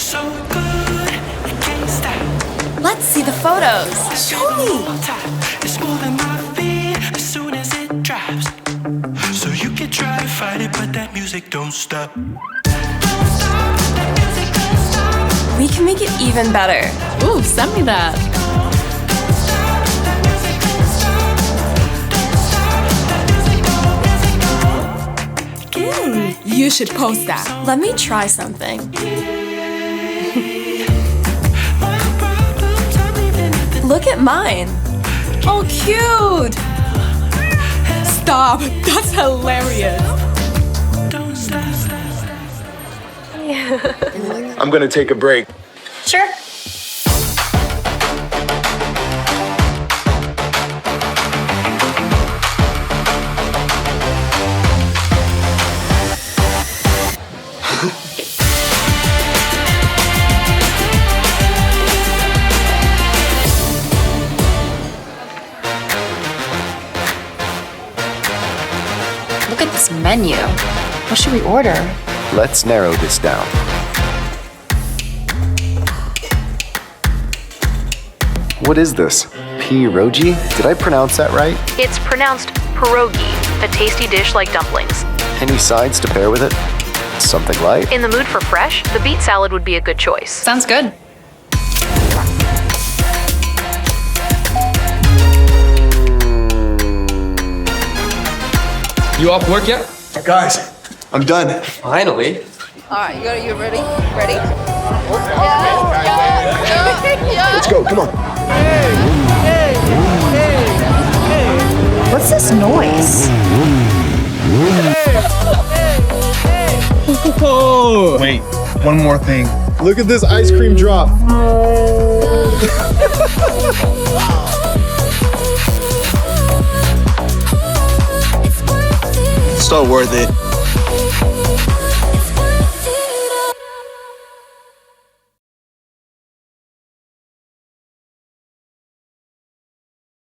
so good, I can't stop. Let's see the photos. Show me. It's moving my feet as soon as it drops. So you can try to fight it, but that music don't stop. We can make it even better. Ooh, send me that. You should post that. Let me try something. Look at mine. Oh, cute. Stop. That's hilarious. I'm gonna take a break. Sure. Look at this menu. What should we order? Let's narrow this down. What is this? Pierogi? Did I pronounce that right? It's pronounced pierogi, a tasty dish like dumplings. Any sides to pair with it? Something light? In the mood for fresh, the beet salad would be a good choice. Sounds good. You off work yet? Guys, I'm done. Finally. All right, you ready? Ready? Let's go, come on. What's this noise? Oh! Wait, one more thing. Look at this ice cream drop. So worth it.